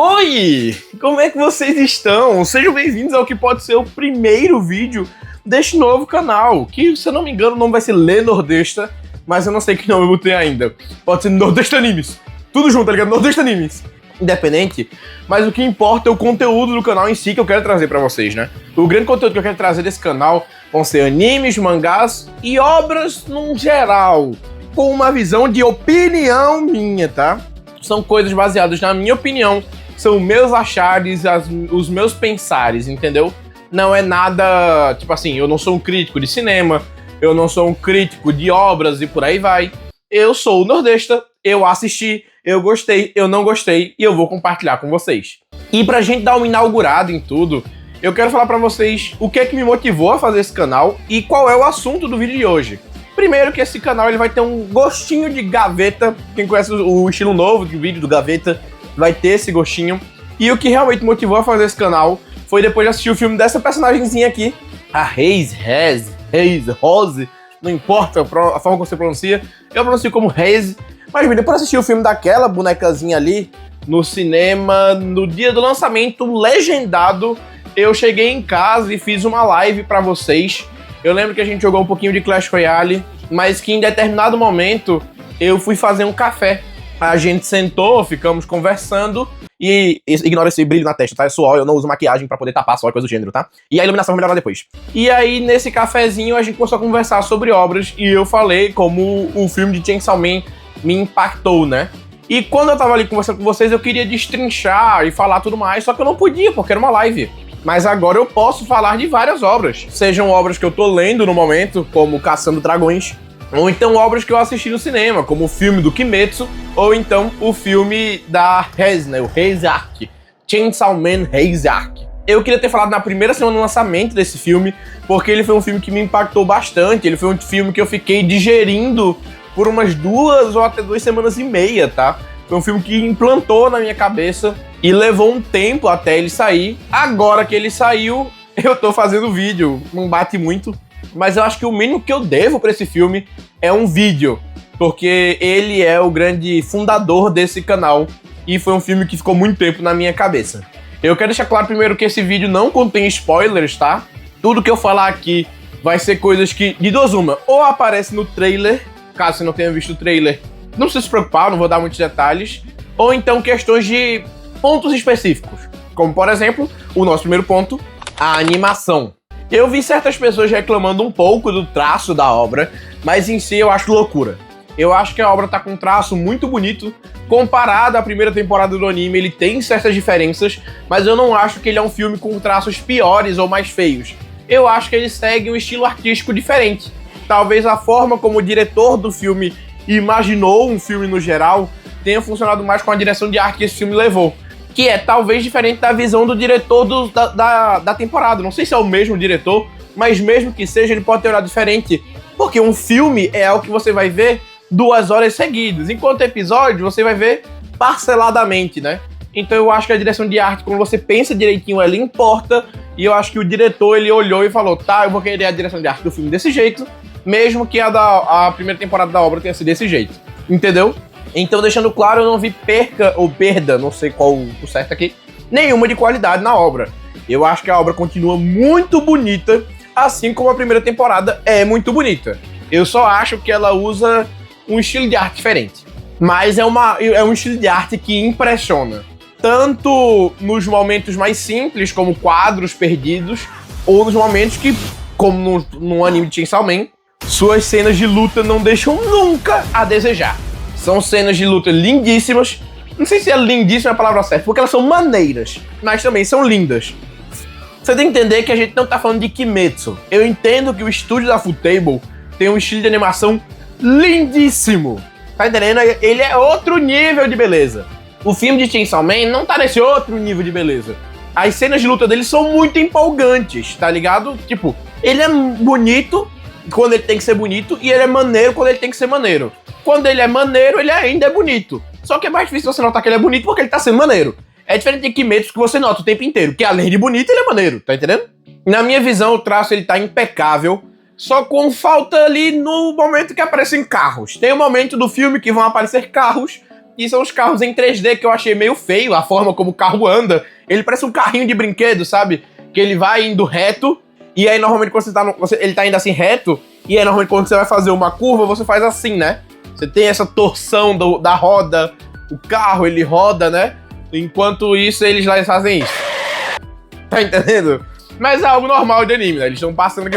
Oi! Como é que vocês estão? Sejam bem-vindos ao que pode ser o primeiro vídeo deste novo canal, que, se eu não me engano, o nome vai ser Lê Nordesta, mas eu não sei que nome eu botei ainda. Pode ser Nordesta Animes. Tudo junto, tá ligado? Nordesta Animes. Independente, mas o que importa é o conteúdo do canal em si que eu quero trazer pra vocês, né? O grande conteúdo que eu quero trazer desse canal vão ser animes, mangás e obras num geral, com uma visão de opinião minha, tá? São coisas baseadas na minha opinião, são meus achares, os meus pensares, entendeu? Não é nada, tipo assim, eu não sou um crítico de cinema, eu não sou um crítico de obras e por aí vai. Eu sou o Nordesta, eu assisti, eu gostei, eu não gostei e eu vou compartilhar com vocês. E pra gente dar uma inaugurada em tudo, eu quero falar pra vocês o que é que me motivou a fazer esse canal e qual é o assunto do vídeo de hoje. Primeiro que esse canal ele vai ter um gostinho de gaveta, quem conhece o estilo novo de vídeo do Gaveta vai ter esse gostinho. E o que realmente motivou a fazer esse canal foi depois de assistir o filme dessa personagemzinha aqui, a Rose, não importa a forma que você pronuncia, eu pronuncio como Rose. Mas depois de assistir o filme daquela bonecazinha ali, no cinema, no dia do lançamento, legendado, eu cheguei em casa e fiz uma live pra vocês. Eu lembro que a gente jogou um pouquinho de Clash Royale, mas que em determinado momento eu fui fazer um café. A gente sentou, ficamos conversando e ignora esse brilho na testa, tá? É suor, eu não uso maquiagem pra poder tapar suor e coisa do gênero, tá? E a iluminação vai melhorar depois. E aí, nesse cafezinho, a gente começou a conversar sobre obras e eu falei como o filme de Chainsaw Man me impactou, né? E quando eu tava ali conversando com vocês, eu queria destrinchar e falar tudo mais, só que eu não podia, porque era uma live. Mas agora eu posso falar de várias obras. Sejam obras que eu tô lendo no momento, como Caçando Dragões, ou então obras que eu assisti no cinema, como o filme do Kimetsu, ou então o filme da Reze, né? O Reze Arc. Chainsaw Man Reze Arc. Eu queria ter falado na primeira semana do lançamento desse filme, porque ele foi um filme que me impactou bastante. Ele foi um filme que eu fiquei digerindo por umas 2 ou até 2 semanas e meia, tá? Foi um filme que implantou na minha cabeça e levou um tempo até ele sair. Agora que ele saiu, eu tô fazendo vídeo. Não bate muito, mas eu acho que o mínimo que eu devo pra esse filme é um vídeo, porque ele é o grande fundador desse canal e foi um filme que ficou muito tempo na minha cabeça. Eu quero deixar claro primeiro que esse vídeo não contém spoilers, tá? Tudo que eu falar aqui vai ser coisas que, de duas uma, ou aparece no trailer, caso você não tenha visto o trailer, não precisa se preocupar, não vou dar muitos detalhes, ou então questões de pontos específicos, como por exemplo, o nosso primeiro ponto, a animação. Eu vi certas pessoas reclamando um pouco do traço da obra, mas em si eu acho loucura. Eu acho que a obra tá com um traço muito bonito, comparado à primeira temporada do anime, ele tem certas diferenças, mas eu não acho que ele é um filme com traços piores ou mais feios. Eu acho que ele segue um estilo artístico diferente. Talvez a forma como o diretor do filme imaginou um filme no geral tenha funcionado mais com a direção de arte que esse filme levou, que é talvez diferente da visão do diretor da temporada. Não sei se é o mesmo diretor, mas mesmo que seja, ele pode ter olhado diferente, porque um filme é algo que você vai ver 2 horas seguidas, enquanto episódio você vai ver parceladamente, né? Então eu acho que a direção de arte, quando você pensa direitinho, ela importa, e eu acho que o diretor, ele olhou e falou, tá, eu vou querer a direção de arte do filme desse jeito, mesmo que a primeira temporada da obra tenha sido desse jeito, entendeu? Então, deixando claro, eu não vi perca ou perda, não sei qual o certo aqui, nenhuma de qualidade na obra. Eu acho que a obra continua muito bonita, assim como a primeira temporada é muito bonita. Eu só acho que ela usa um estilo de arte diferente. Mas é um estilo de arte que impressiona. Tanto nos momentos mais simples, como quadros perdidos, ou nos momentos que, como no anime de Chainsaw Man, suas cenas de luta não deixam nunca a desejar. São cenas de luta lindíssimas. Não sei se é lindíssima a palavra certa, porque elas são maneiras, mas também são lindas. Você tem que entender que a gente não tá falando de Kimetsu. Eu entendo que o estúdio da Futable tem um estilo de animação lindíssimo. Tá entendendo? Ele é outro nível de beleza. O filme de Chainsaw Man não tá nesse outro nível de beleza. As cenas de luta dele são muito empolgantes, tá ligado? Tipo, ele é bonito quando ele tem que ser bonito e ele é maneiro quando ele tem que ser maneiro. Quando ele é maneiro, ele ainda é bonito. Só que é mais difícil você notar que ele é bonito porque ele tá sendo maneiro. É diferente de Kimetsu que você nota o tempo inteiro, que além de bonito, ele é maneiro, tá entendendo? Na minha visão, o traço ele tá impecável, só com falta ali no momento que aparecem carros. Tem um momento do filme que vão aparecer carros, que são os carros em 3D, que eu achei meio feio, a forma como o carro anda. Ele parece um carrinho de brinquedo, sabe? Que ele vai indo reto, e aí normalmente quando ele tá indo assim reto, e aí normalmente quando você vai fazer uma curva, você faz assim, né? Você tem essa torção da roda, o carro ele roda, né? Enquanto isso, eles lá fazem isso. Tá entendendo? Mas é algo normal de anime, né? Eles estão passando aqui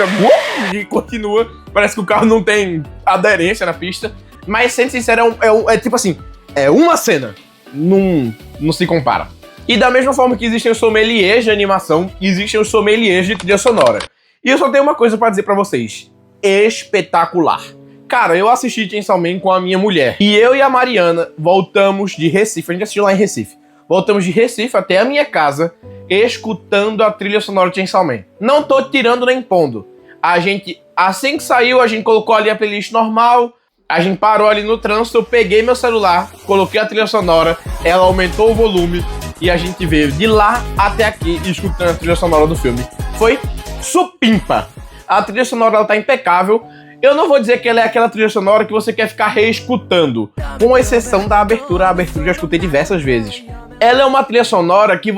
e continua. Parece que o carro não tem aderência na pista. Mas, sendo sincero, é tipo assim, é uma cena. Não se compara. E da mesma forma que existem os sommeliers de animação, existem os sommeliers de trilha sonora. E eu só tenho uma coisa pra dizer pra vocês. Espetacular. Cara, eu assisti Chainsaw Man com a minha mulher. E eu e a Mariana voltamos de Recife. A gente assistiu lá em Recife. Voltamos de Recife até a minha casa, escutando a trilha sonora de Chainsaw Man. Não tô tirando nem pondo. A gente, assim que saiu, a gente colocou ali a playlist normal. A gente parou ali no trânsito, eu peguei meu celular, coloquei a trilha sonora, ela aumentou o volume e a gente veio de lá até aqui escutando a trilha sonora do filme. Foi supimpa. A trilha sonora ela tá impecável. Eu não vou dizer que ela é aquela trilha sonora que você quer ficar reescutando, com exceção da abertura. A abertura eu já escutei diversas vezes. Ela é uma trilha sonora que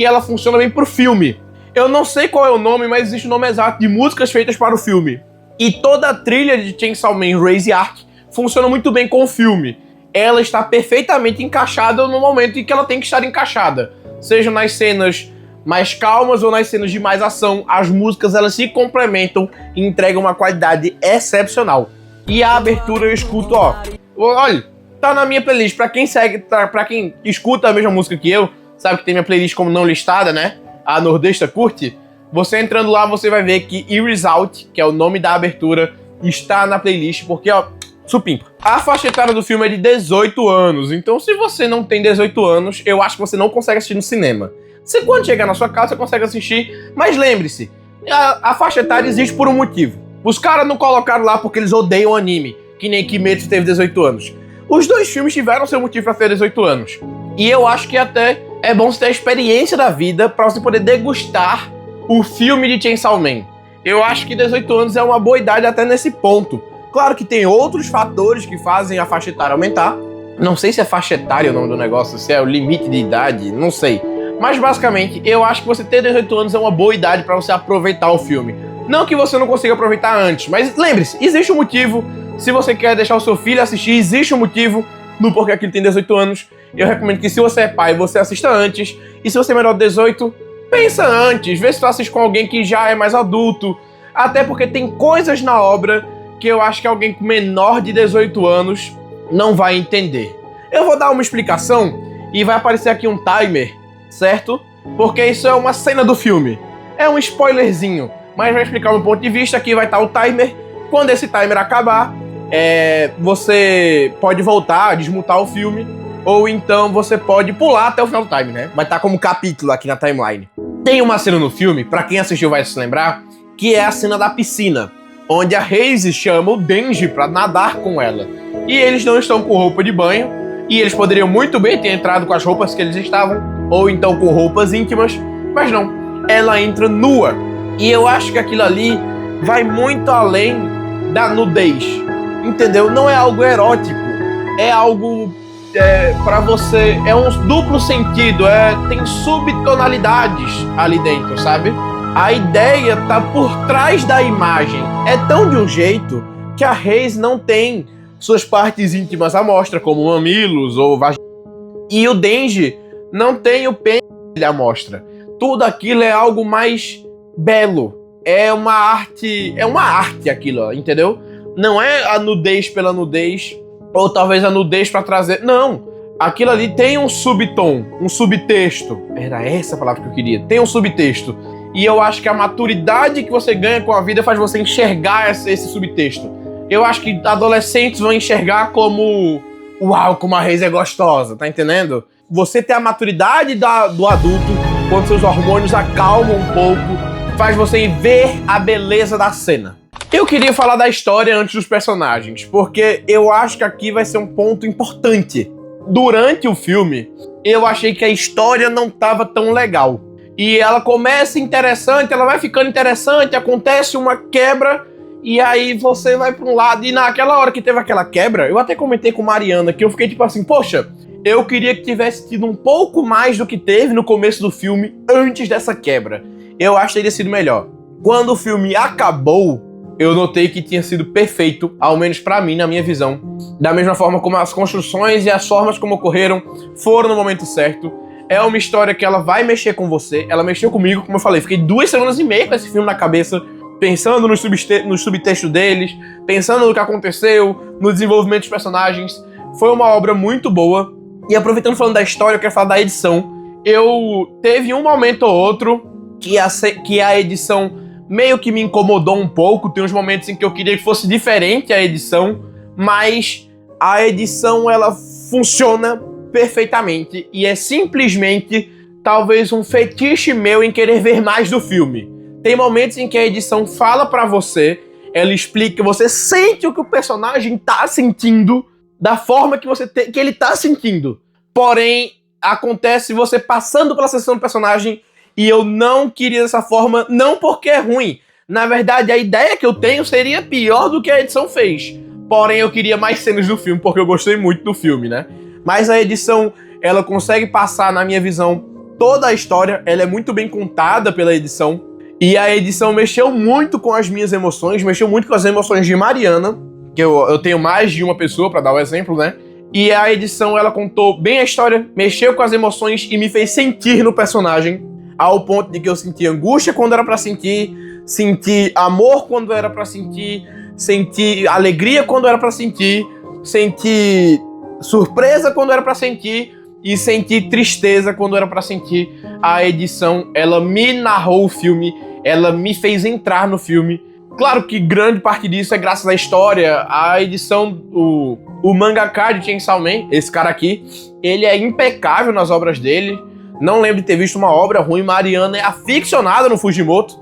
ela funciona bem pro filme. Eu não sei qual é o nome, mas existe o nome exato de músicas feitas para o filme. E toda a trilha de Chainsaw Man Raise Ark funciona muito bem com o filme. Ela está perfeitamente encaixada no momento em que ela tem que estar encaixada. Seja nas cenas mais calmas ou nas cenas de mais ação, as músicas elas se complementam e entregam uma qualidade excepcional. E a abertura eu escuto, ó. Olha, tá na minha playlist. Pra quem escuta a mesma música que eu, sabe que tem minha playlist como não listada, né? A Nordesta Curte. Você entrando lá, você vai ver que Iris Out, que é o nome da abertura, está na playlist, porque, ó, supimpa. A faixa etária do filme é de 18 anos, então se você não tem 18 anos, eu acho que você não consegue assistir no cinema. Se quando chegar na sua casa, você consegue assistir, mas lembre-se, a faixa etária existe por um motivo. Os caras não colocaram lá porque eles odeiam anime, que nem Kimetsu teve 18 anos. Os dois filmes tiveram seu motivo pra ter 18 anos. E eu acho que até é bom você ter a experiência da vida pra você poder degustar o filme de Chainsaw Man. Eu acho que 18 anos é uma boa idade até nesse ponto. Claro que tem outros fatores que fazem a faixa etária aumentar. Não sei se é faixa etária o nome do negócio, se é o limite de idade, não sei. Mas basicamente, eu acho que você ter 18 anos é uma boa idade pra você aproveitar o filme. Não que você não consiga aproveitar antes, mas lembre-se, existe um motivo. Se você quer deixar o seu filho assistir, existe um motivo no porquê que ele tem 18 anos. Eu recomendo que se você é pai, você assista antes. E se você é menor de 18, pensa antes. Vê se tu assiste com alguém que já é mais adulto. Até porque tem coisas na obra que eu acho que alguém com menor de 18 anos não vai entender. Eu vou dar uma explicação e vai aparecer aqui um timer, certo? Porque isso é uma cena do filme. É um spoilerzinho, mas vai explicar um ponto de vista. Aqui vai estar o timer. Quando esse timer acabar, você pode voltar, desmutar o filme, ou então você pode pular até o final do time, né? Vai estar como capítulo aqui na timeline. Tem uma cena no filme, pra quem assistiu vai se lembrar, que é a cena da piscina, onde a Reise chama o Denji pra nadar com ela. E eles não estão com roupa de banho, e eles poderiam muito bem ter entrado com as roupas que eles estavam, ou então com roupas íntimas, mas não. Ela entra nua. E eu acho que aquilo ali vai muito além da nudez. Entendeu? Não é algo erótico. É algo pra você... É um duplo sentido. Tem subtonalidades ali dentro, sabe? A ideia tá por trás da imagem. É tão de um jeito que a Reis não tem suas partes íntimas à mostra, como mamilos ou vagina. E o Denji não tem o pênis à mostra. Tudo aquilo é algo mais belo. É uma arte aquilo, ó, entendeu? Não é a nudez pela nudez, ou talvez a nudez pra trazer... Não, aquilo ali tem um subtom, um subtexto. Era essa a palavra que eu queria. Tem um subtexto. E eu acho que a maturidade que você ganha com a vida faz você enxergar esse subtexto. Eu acho que adolescentes vão enxergar como... Uau, como a Reis é gostosa, tá entendendo? Você ter a maturidade do adulto, quando seus hormônios acalmam um pouco, faz você ver a beleza da cena. Eu queria falar da história antes dos personagens, porque eu acho que aqui vai ser um ponto importante. Durante o filme, eu achei que a história não estava tão legal. E ela começa interessante, ela vai ficando interessante, acontece uma quebra, E aí você vai pra um lado, e naquela hora que teve aquela quebra, eu até comentei com Mariana que eu fiquei tipo assim, poxa, eu queria que tivesse tido um pouco mais do que teve no começo do filme antes dessa quebra. Eu acho que teria sido melhor. Quando o filme acabou, eu notei que tinha sido perfeito, ao menos pra mim, na minha visão. Da mesma forma como as construções e as formas como ocorreram foram no momento certo. É uma história que ela vai mexer com você, ela mexeu comigo, como eu falei, fiquei 2 semanas e meia com esse filme na cabeça, pensando no subtexto deles, pensando no que aconteceu, no desenvolvimento dos personagens. Foi uma obra muito boa. E aproveitando falando da história, eu quero falar da edição. Teve um momento ou outro que a edição meio que me incomodou um pouco. Tem uns momentos em que eu queria que fosse diferente a edição, mas a edição, ela funciona perfeitamente e é simplesmente talvez um fetiche meu em querer ver mais do filme. Tem momentos em que a edição fala pra você, ela explica, você sente o que o personagem tá sentindo da forma que que ele tá sentindo. Porém, acontece você passando pela sessão do personagem e eu não queria dessa forma, não porque é ruim. Na verdade, a ideia que eu tenho seria pior do que a edição fez. Porém, eu queria mais cenas do filme, porque eu gostei muito do filme, né? Mas a edição, ela consegue passar, na minha visão, toda a história. Ela é muito bem contada pela edição. E a edição mexeu muito com as minhas emoções, mexeu muito com as emoções de Mariana, que eu tenho mais de uma pessoa pra dar o exemplo, né? E a edição, ela contou bem a história, mexeu com as emoções e me fez sentir no personagem, ao ponto de que eu senti angústia quando era pra sentir, senti amor quando era pra sentir, senti alegria quando era pra sentir, senti surpresa quando era pra sentir e senti tristeza quando era pra sentir. A edição, ela me narrou o filme, ela me fez entrar no filme. Claro que grande parte disso é graças à história, a edição, o mangaka de Chainsaw Man, esse cara aqui, ele é impecável nas obras dele. Não lembro de ter visto uma obra ruim. Mariana é aficionada no Fujimoto.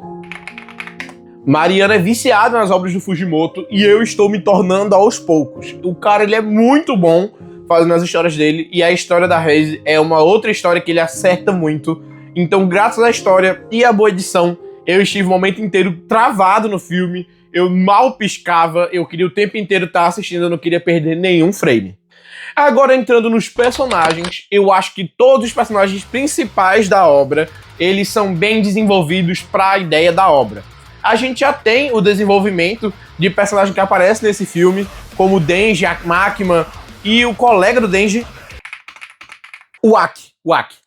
Mariana é viciada nas obras do Fujimoto e eu estou me tornando aos poucos. O cara, ele é muito bom fazendo as histórias dele, e a história da Reise é uma outra história que ele acerta muito. Então, graças à história e à boa edição, eu estive o momento inteiro travado no filme, eu mal piscava, eu queria o tempo inteiro estar assistindo, eu não queria perder nenhum frame. Agora, entrando nos personagens, eu acho que todos os personagens principais da obra, eles são bem desenvolvidos para a ideia da obra. A gente já tem o desenvolvimento de personagem que aparece nesse filme, como o Denji, a Makima e o colega do Denji, o Aki.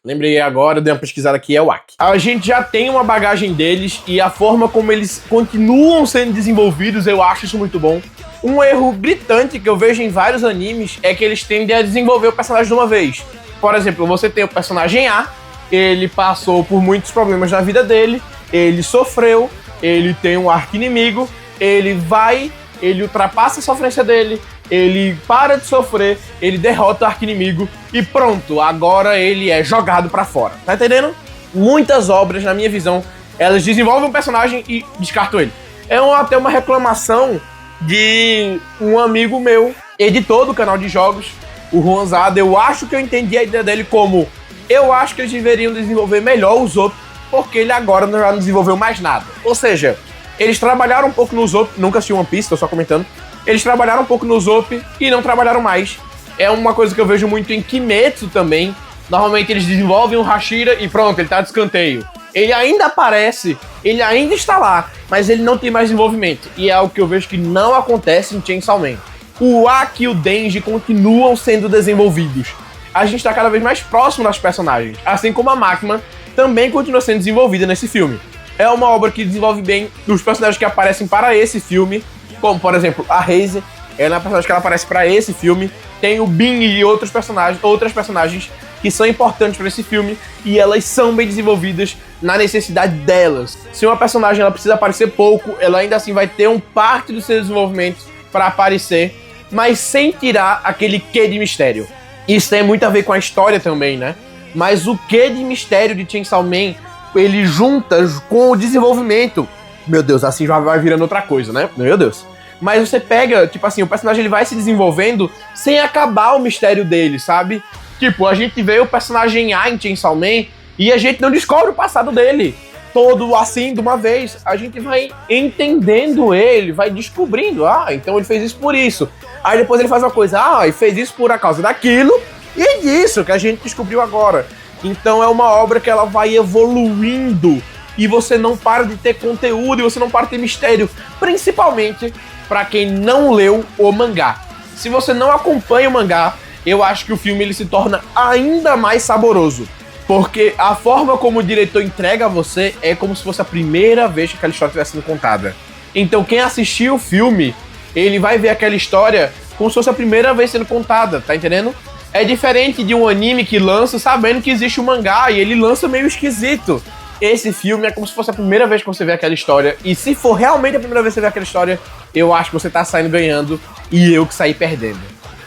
Lembrei agora, dei uma pesquisada aqui, é o Aki. A gente já tem uma bagagem deles e a forma como eles continuam sendo desenvolvidos, eu acho isso muito bom. Um erro gritante que eu vejo em vários animes é que eles tendem a desenvolver o personagem de uma vez. Por exemplo, você tem o personagem A, ele passou por muitos problemas na vida dele, ele sofreu, ele tem um arqui-inimigo, ele ultrapassa a sofrência dele, ele para de sofrer, ele derrota o arqui-inimigo e pronto, agora ele é jogado pra fora. Tá entendendo? Muitas obras, na minha visão, elas desenvolvem um personagem e descartam ele. É até uma reclamação de um amigo meu, editor do canal de jogos, o Juanzada. Eu acho que eu entendi a ideia dele como: eu acho que eles deveriam desenvolver melhor o Usopp, porque ele agora já não desenvolveu mais nada. Ou seja, eles trabalharam um pouco no Usopp, nunca assisti One Piece, tô só comentando. Eles trabalharam um pouco no Usopp e não trabalharam mais. É uma coisa que eu vejo muito em Kimetsu também. Normalmente eles desenvolvem um Hashira e pronto, ele tá de escanteio. Ele ainda aparece, ele ainda está lá, mas ele não tem mais desenvolvimento. E é algo que eu vejo que não acontece em Chainsaw Man. O Aki e o Denji continuam sendo desenvolvidos. A gente tá cada vez mais próximo das personagens. Assim como a Makima também continua sendo desenvolvida nesse filme. É uma obra que desenvolve bem os personagens que aparecem para esse filme. Como, por exemplo, a Reise, ela é uma personagem que ela aparece para esse filme. Tem o Bin e outras personagens que são importantes para esse filme e elas são bem desenvolvidas na necessidade delas. Se uma personagem ela precisa aparecer pouco, ela ainda assim vai ter parte do seu desenvolvimento para aparecer, mas sem tirar aquele quê de mistério. Isso tem muito a ver com a história também, né? Mas o quê de mistério de Chainsaw Man, ele junta com o desenvolvimento. Meu Deus, assim já vai virando outra coisa, né? Meu Deus. Mas você pega, tipo assim, o personagem ele vai se desenvolvendo sem acabar o mistério dele, sabe? Tipo, a gente vê o personagem A em Chainsaw Man e a gente não descobre o passado dele. todo assim de uma vez. A gente vai entendendo ele, vai descobrindo, então ele fez isso por isso. Aí depois ele faz uma coisa, e fez isso por causa daquilo, e é disso que a gente descobriu agora. Então é uma obra que ela vai evoluindo, e você não para de ter conteúdo, e você não para de ter mistério, principalmente pra quem não leu o mangá. Se você não acompanha o mangá, eu acho que o filme ele se torna ainda mais saboroso. Porque a forma como o diretor entrega a você é como se fosse a primeira vez que aquela história estivesse sendo contada. Então quem assistiu o filme, ele vai ver aquela história como se fosse a primeira vez sendo contada, tá entendendo? É diferente de um anime que lança sabendo que existe um mangá e ele lança meio esquisito. Esse filme é como se fosse a primeira vez que você vê aquela história. E se for realmente a primeira vez que você vê aquela história, eu acho que você tá saindo ganhando e eu que saí perdendo.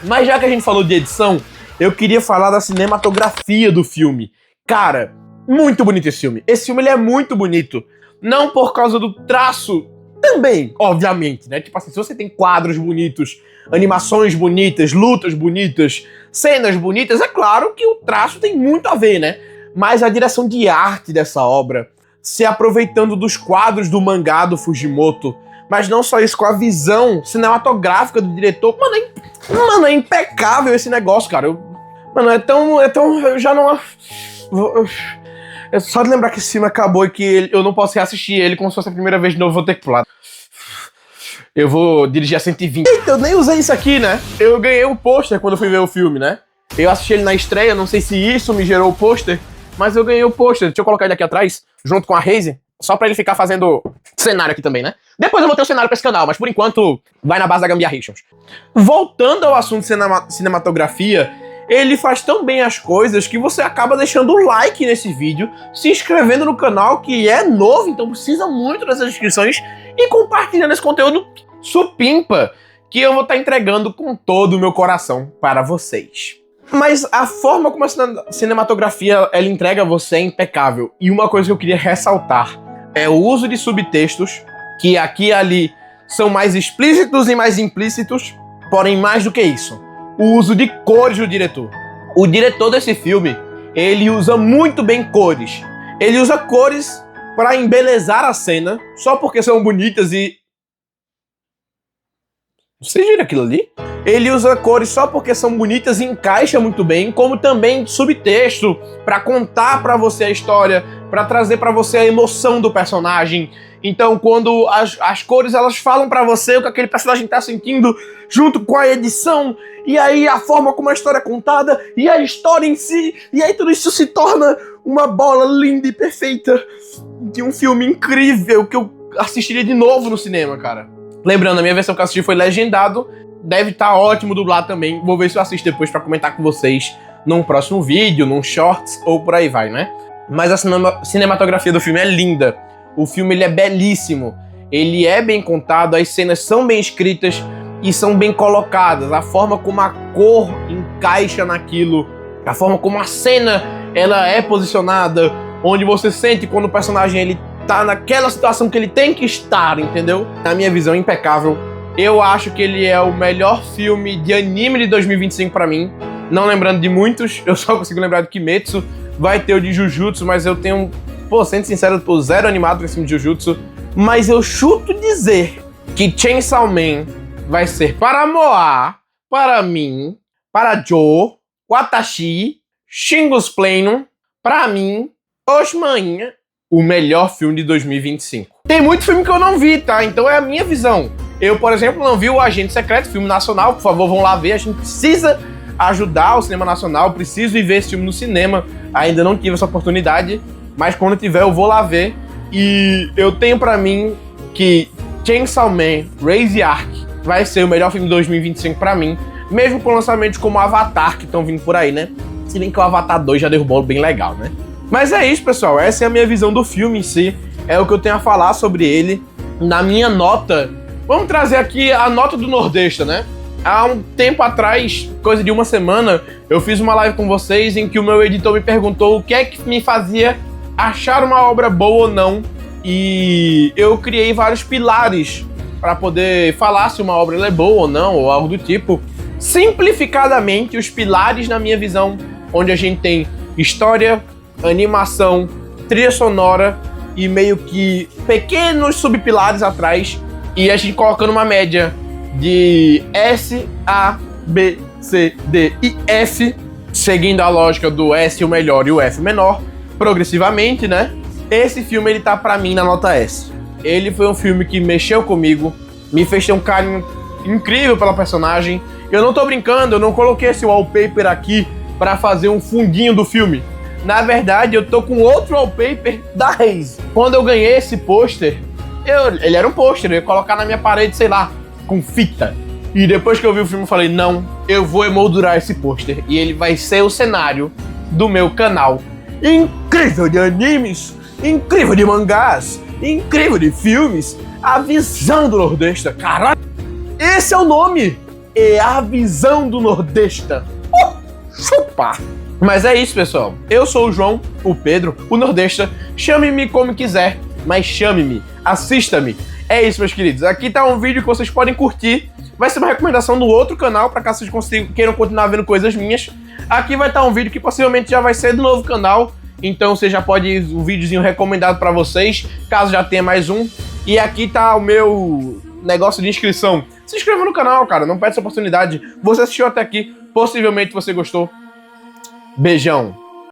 Mas já que a gente falou de edição, eu queria falar da cinematografia do filme. Cara, muito bonito esse filme. Esse filme ele é muito bonito. Não por causa do traço, também, obviamente, né? Tipo assim, se você tem quadros bonitos, animações bonitas, lutas bonitas, cenas bonitas, é claro que o traço tem muito a ver, né? Mas a direção de arte dessa obra, se aproveitando dos quadros do mangá do Fujimoto, mas não só isso, com a visão cinematográfica do diretor, mano, é impecável esse negócio, cara. Mano, é tão, eu já não... É só de lembrar que esse filme acabou e que eu não posso reassistir ele como se fosse a primeira vez de novo, vou ter que pular. Eu vou dirigir a 120. Eita, eu nem usei isso aqui, né? Eu ganhei o pôster quando eu fui ver o filme, né? Eu assisti ele na estreia, não sei se isso me gerou o pôster, mas eu ganhei o pôster. Deixa eu colocar ele aqui atrás, junto com a Raze, só pra ele ficar fazendo cenário aqui também, né? Depois eu vou ter um cenário pra esse canal, mas por enquanto vai na base da Gambiarrations. Voltando ao assunto cinematografia, ele faz tão bem as coisas que você acaba deixando o like nesse vídeo, se inscrevendo no canal, que é novo, então precisa muito dessas inscrições, e compartilhando esse conteúdo supimpa, que eu vou estar entregando com todo o meu coração para vocês. Mas a forma como a cinematografia ela entrega a você é impecável. E uma coisa que eu queria ressaltar é o uso de subtextos, que aqui e ali são mais explícitos e mais implícitos, porém mais do que isso, o uso de cores do diretor. O diretor desse filme, ele usa muito bem cores. Ele usa cores para embelezar a cena, só porque são bonitas e... Vocês viram aquilo ali? Ele usa cores só porque são bonitas e encaixa muito bem, como também subtexto para contar para você a história, para trazer para você a emoção do personagem. Então, quando as cores elas falam para você o que aquele personagem tá sentindo, junto com a edição, e aí a forma como a história é contada, e a história em si, e aí tudo isso se torna uma bola linda e perfeita de um filme incrível que eu assistiria de novo no cinema, cara. Lembrando, a minha versão que eu assisti foi legendado, deve estar ótimo dublado também. Vou ver se eu assisto depois pra comentar com vocês num próximo vídeo, num shorts ou por aí vai, né? Mas a cinematografia do filme é linda. O filme ele é belíssimo. Ele é bem contado, as cenas são bem escritas e são bem colocadas. A forma como a cor encaixa naquilo, a forma como a cena ela é posicionada, onde você sente quando o personagem ele tá naquela situação que ele tem que estar, entendeu? Na minha visão, impecável. Eu acho que ele é o melhor filme de anime de 2025 pra mim. Não lembrando de muitos, eu só consigo lembrar do Kimetsu. Vai ter o de Jujutsu, mas eu tenho, sendo sincero, tô zero animado com esse filme de Jujutsu. Mas eu chuto dizer que Chainsaw Man vai ser para Moa, para mim, para Joe, Watashi, Shingles Plenum, pra mim, Osmainha, o melhor filme de 2025. Tem muito filme que eu não vi, tá? Então é a minha visão. Eu, por exemplo, não vi o Agente Secreto, filme nacional. Por favor, vão lá ver. A gente precisa ajudar o cinema nacional. Preciso ir ver esse filme no cinema. Ainda não tive essa oportunidade, mas quando tiver eu vou lá ver. E eu tenho pra mim que Chainsaw Man, Raise Ark vai ser o melhor filme de 2025 pra mim. Mesmo com lançamentos como Avatar, que estão vindo por aí, né? Se bem que o Avatar 2 já derrubou bem legal, né? Mas é isso, pessoal. Essa é a minha visão do filme em si. É o que eu tenho a falar sobre ele. Na minha nota... Vamos trazer aqui a nota do Nordeste, né? Há um tempo atrás, coisa de uma semana, eu fiz uma live com vocês em que o meu editor me perguntou o que é que me fazia achar uma obra boa ou não. E eu criei vários pilares para poder falar se uma obra é boa ou não, ou algo do tipo. Simplificadamente, os pilares, na minha visão, onde a gente tem história, animação, trilha sonora e meio que pequenos subpilares atrás, e a gente colocando uma média de S, A, B, C, D e F, seguindo a lógica do S o melhor e o F o menor, progressivamente, né? Esse filme, ele tá pra mim na nota S. Ele foi um filme que mexeu comigo, me fez ter um carinho incrível pela personagem. Eu não tô brincando, eu não coloquei esse wallpaper aqui pra fazer um fundinho do filme. Na verdade, eu tô com outro wallpaper da Reis. Quando eu ganhei esse pôster, ele era um pôster, eu ia colocar na minha parede, sei lá, com fita. E depois que eu vi o filme, eu falei, não, eu vou emoldurar esse pôster. E ele vai ser o cenário do meu canal incrível de animes, incrível de mangás, incrível de filmes, A Visão do Nordeste. Caralho, esse é o nome! É A Visão do Nordeste. Chupa! Mas é isso, pessoal. Eu sou o João, o Pedro, o Nordeste. Chame-me como quiser, mas chame-me, assista-me. É isso, meus queridos. Aqui tá um vídeo que vocês podem curtir. Vai ser uma recomendação do outro canal, para caso vocês queiram continuar vendo coisas minhas. Aqui vai estar um vídeo que possivelmente já vai ser do novo canal. Então você já pode ir um videozinho recomendado para vocês, caso já tenha mais um. E aqui tá o meu negócio de inscrição. Se inscreva no canal, cara. Não perde essa oportunidade. Você assistiu até aqui. Possivelmente você gostou. Beijão.